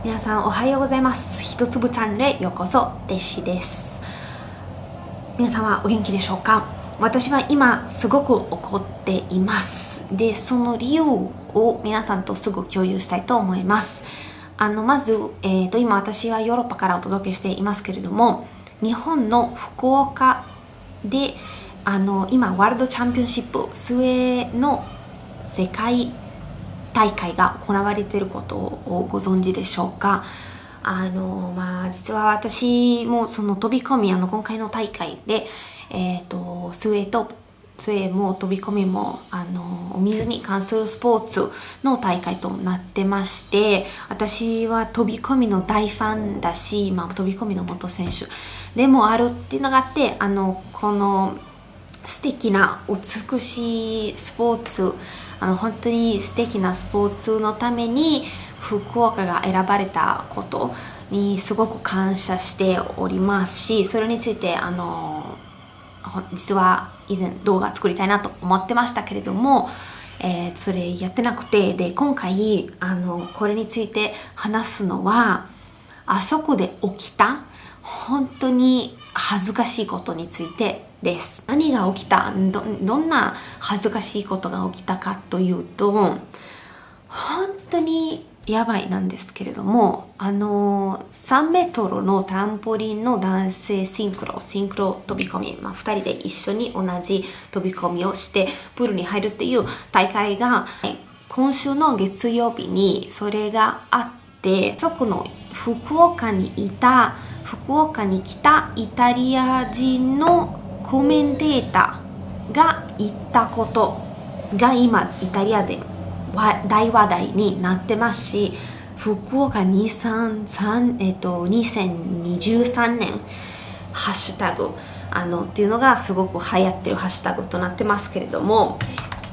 皆さんおはようございます。ひとつぶチャンネルへようこそ。デシです。皆さんはお元気でしょうか？私は今すごく怒っています。で、その理由を皆さんとすぐ共有したいと思います。まず、今私はヨーロッパからお届けしていますけれども、日本の福岡で今ワールドチャンピオンシップ水泳の世界大会が行われていることをご存知でしょうか？実は私もその飛び込み今回の大会で、水泳も飛び込みもお水に関するスポーツの大会となってまして、私は飛び込みの大ファンだし、飛び込みの元選手でもあるっていうのがあって、この素敵な美しいスポーツ、本当に素敵なスポーツのために福岡が選ばれたことにすごく感謝しておりますし、それについて実は以前動画作りたいなと思ってましたけれども、それやってなくて、で今回これについて話すのは、あそこで起きた本当に恥ずかしいことについてです。何が起きた、どんな恥ずかしいことが起きたかというと、本当にやばいなんですけれども、3メートルのトランポリンの男性シンクロ飛び込み、2人で一緒に同じ飛び込みをしてプールに入るっていう大会が、今週の月曜日にそれがあって、そこの福岡に来たイタリア人のコメンテーターが言ったことが今イタリアで大話題になってますし、福岡2023年ハッシュタグっていうのがすごく流行ってるハッシュタグとなってますけれども、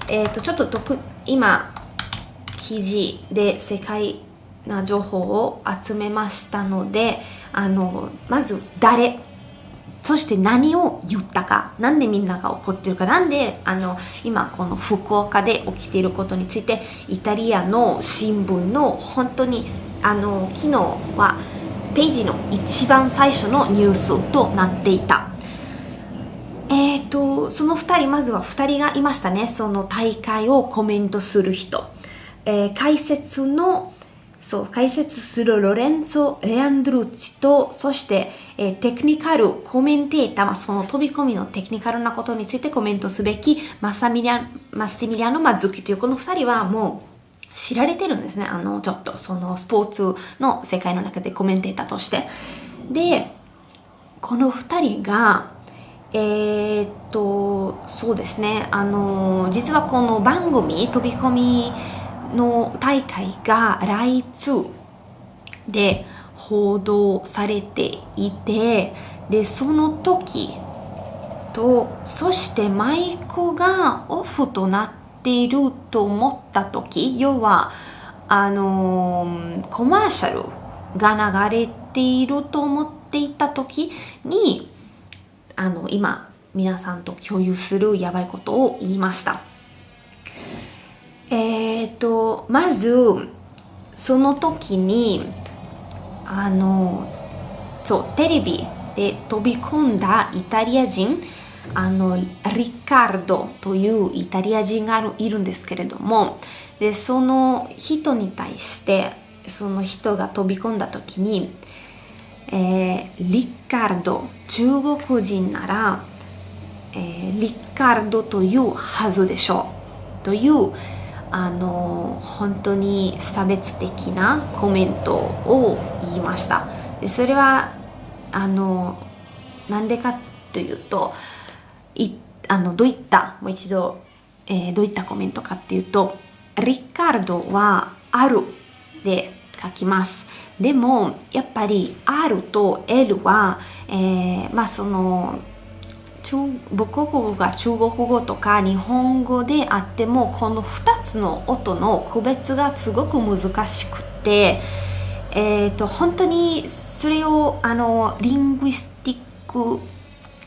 ちょっと今記事で世界な情報を集めましたので、まず誰、そして何を言ったか、なんでみんなが怒ってるか、なんで今この福岡で起きていることについて、イタリアの新聞の本当に昨日はページの一番最初のニュースとなっていた。その2人、まずは2人がいましたね。その大会をコメントする人、解説するロレンツォ・レアンドルッチと、そして、テクニカルコメンテーター、その飛び込みのテクニカルなことについてコメントすべきマッシミリアノ・マッズッキというこの2人はもう知られてるんですね。ちょっとそのスポーツの世界の中でコメンテーターとして。で、この2人がそうですね、実はこの番組飛び込みの大会が来通で報道されていて、でその時と、そしてマイクがオフとなっていると思った時、要はコマーシャルが流れていると思っていた時に今皆さんと共有するやばいことを言いました。まずその時にテレビで飛び込んだイタリア人、リッカードというイタリア人がいるんですけれども、でその人に対して、その人が飛び込んだ時に、リッカード、中国人なら、リッカードというはずでしょうという本当に差別的なコメントを言いました。でそれはなんでかというと、どういったもう一度、どういったコメントかっていうと、リッカードはあるで書きます。でもやっぱり R と L は、その母国語が中国語とか日本語であっても、この2つの音の区別がすごく難しくて、本当にそれをリングイスティック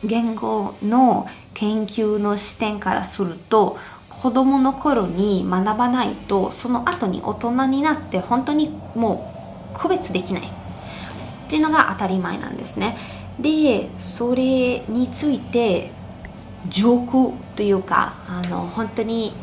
言語の研究の視点からすると、子供の頃に学ばないと、その後に大人になって本当にも区別できないっていうのが当たり前なんですね。でそれについてジョークというか本当に、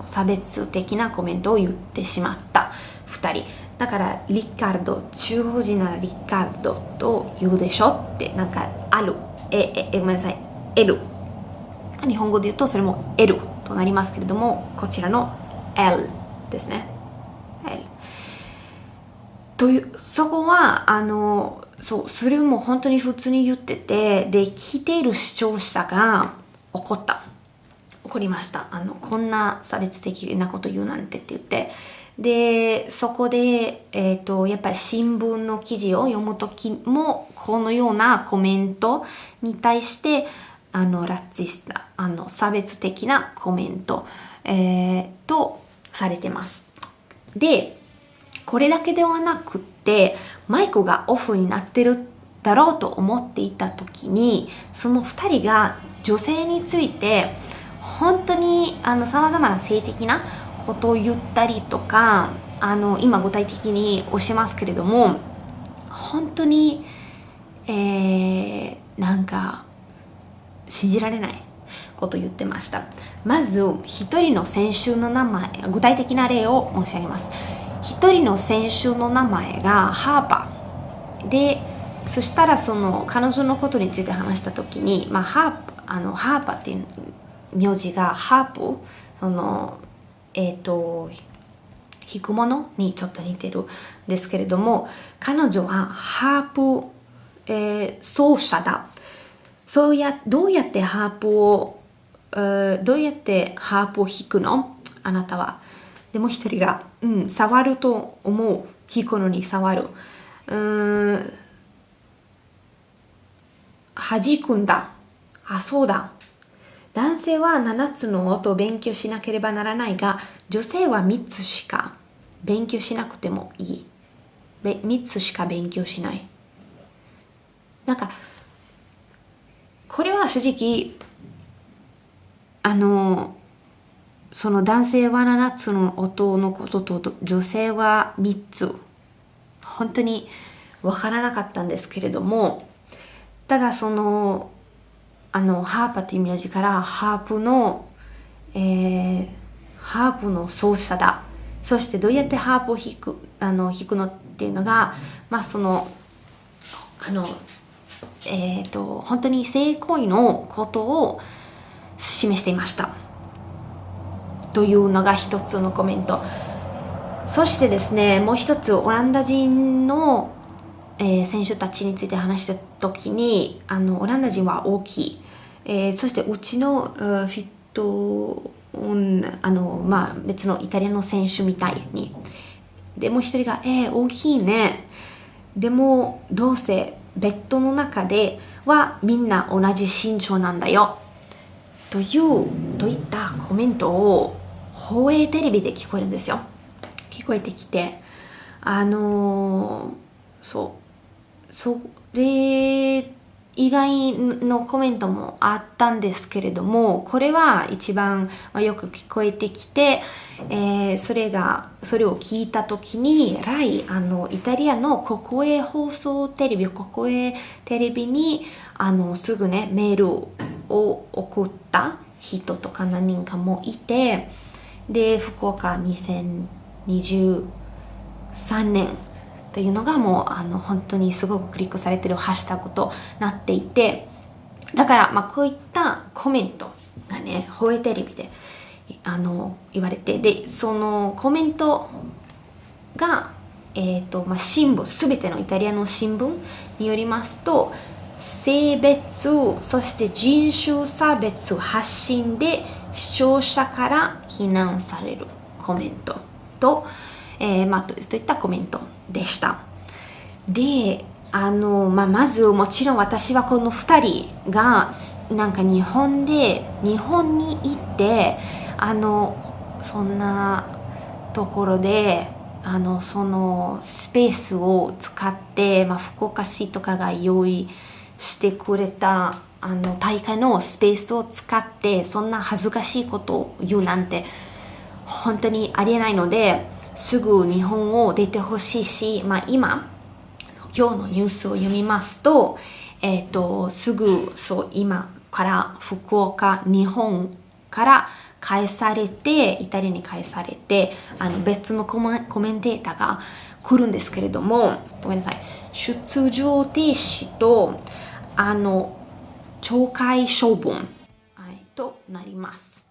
差別的なコメントを言ってしまった2人だから、リカルド、中国人ならリカルドと言うでしょってなんかあるごめんなさい L 日本語で言うとそれも L となりますけれども、こちらの L ですね。 L という、そこはそうそれも本当に普通に言ってて、で聞いている視聴者が怒りました。こんな差別的なこと言うなんてって言って、でそこで、やっぱり新聞の記事を読むときもこのようなコメントに対してラッツィスタ差別的なコメント、とされてます。でこれだけではなくってマイクがオフになってるだろうと思っていた時に、その2人が女性について本当にさまざまな性的なことを言ったりとか、今具体的におしますけれども、本当に、なんか信じられないことを言ってました。まず一人の選手の名前、具体的な例を申し上げます。一人の選手の名前がハーパーで、そしたらその彼女のことについて話した時に、ハーパーっていう名字がハープ、弾くものにちょっと似てるんですけれども、彼女はハープ、奏者だ。どうやってハープを弾くのあなたは。でも一人が、触ると思う。弾くのに触る。弾くんだ。あ、そうだ。男性は7つの音を勉強しなければならないが、女性は3つしか勉強しなくてもいい。3つしか勉強しない。なんかこれは正直その男性は7つの音のことと女性は3つ、本当に分からなかったんですけれども、ただそのハーパーという名字からハープの奏者だ。そしてどうやってハープを弾くのっていうのが、本当に性行為のことを示していましたというのが一つのコメント。そしてですね、もう一つオランダ人の、選手たちについて話した時に、オランダ人は大きい、そしてうちのフィット別のイタリアの選手みたいに、でもう一人が大きいね、でもどうせベッドの中ではみんな同じ身長なんだよといったコメントを放映テレビで聞こえるんですよ。聞こえてきて、それ以外のコメントもあったんですけれども、これは一番よく聞こえてきて、それを聞いた時にイタリアの国営放送テレビ、国営テレビにすぐねメールを送った人とか何人かもいて、で福岡2023年というのがもう本当にすごくクリックされてるハッシュタグとなっていて、だからこういったコメントがね放映テレビで言われて、でそのコメントが、新聞、すべてのイタリアの新聞によりますと、性別そして人種差別発信で視聴者から非難されるコメントと、といったコメントでした。でまずもちろん私はこの2人がなんか日本に行ってそんなところでそのスペースを使って、福岡市とかが用意してくれた大会のスペースを使ってそんな恥ずかしいことを言うなんて本当にありえないのですぐ日本を出てほしいし、今日のニュースを読みますと、すぐ今から福岡、日本から返されて、イタリアに返されて、別のコメンテーターが来るんですけれども、ごめんなさい、出場停止と懲戒処分、となります。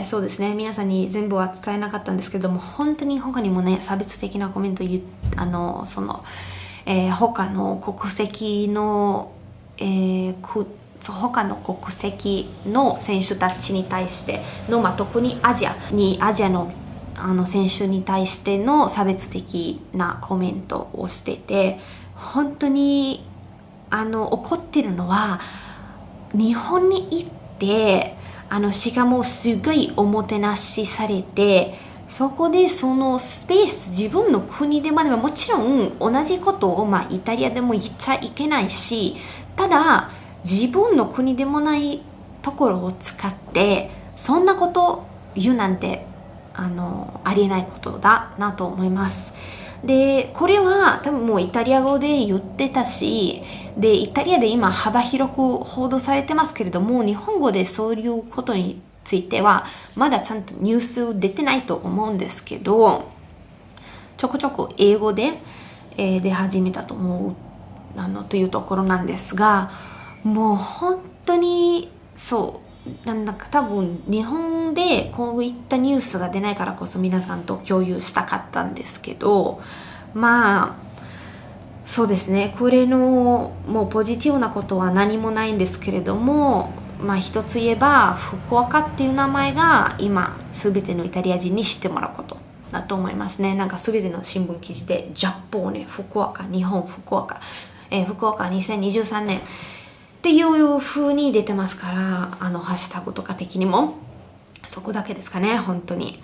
そうですね、皆さんに全部は伝えなかったんですけども、本当に他にもね、差別的なコメント他の国籍の、他の国籍の選手たちに対しての、特にアジアの選手に対しての差別的なコメントをしてて、本当に怒ってるのは、日本に行ってしかもすごいおもてなしされて、そこでそのスペース、自分の国でもちろん同じことをイタリアでも言っちゃいけないし、ただ自分の国でもないところを使ってそんなこと言うなんてありえないことだなと思います。でこれは多分もうイタリア語で言ってたし、でイタリアで今幅広く報道されてますけれども、日本語でそういうことについてはまだちゃんとニュース出てないと思うんですけど、ちょこちょこ英語で、出始めたと思うというところなんですが、もう本当になんだか多分日本でこういったニュースが出ないからこそ皆さんと共有したかったんですけど、そうですね、これのもうポジティブなことは何もないんですけれども、一つ言えば福岡っていう名前が今全てのイタリア人に知ってもらうことだと思いますね。なんか全ての新聞記事でジャポーネ福岡、日本福岡、福岡2023年っていう風に出てますから、ハッシュタグとか的にもそこだけですかね、本当に。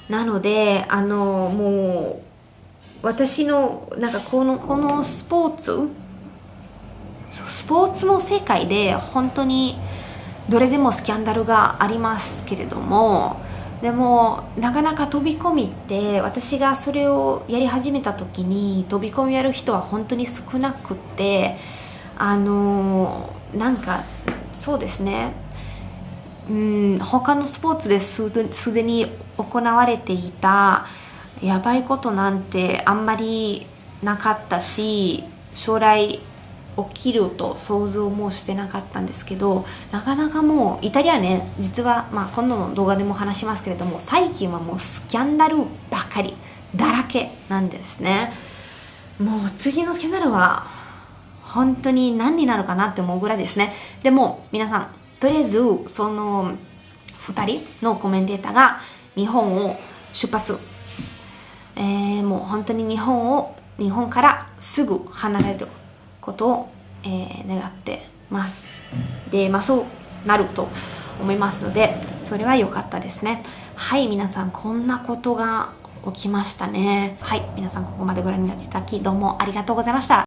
なのでもう私のなんかこのスポーツの世界で本当にどれでもスキャンダルがありますけれども、でもなかなか飛び込みって、私がそれをやり始めた時に飛び込みやる人は本当に少なくって、なんかそうですね、他のスポーツですでに行われていたやばいことなんてあんまりなかったし、将来起きると想像もしてなかったんですけど、なかなかもうイタリアね、実は今度の動画でも話しますけれども、最近はもうスキャンダルばかりだらけなんですね。もう次のスキャンダルは本当に何になるかなって思うぐらいですね。でも皆さん、とりあえずその2人のコメンテーターが日本を出発、もう本当に日本からすぐ離れることを、願ってます。で、そうなると思いますので、それは良かったですね。はい、皆さん、こんなことが起きましたね。はい、皆さんここまでご覧になっていただきどうもありがとうございました。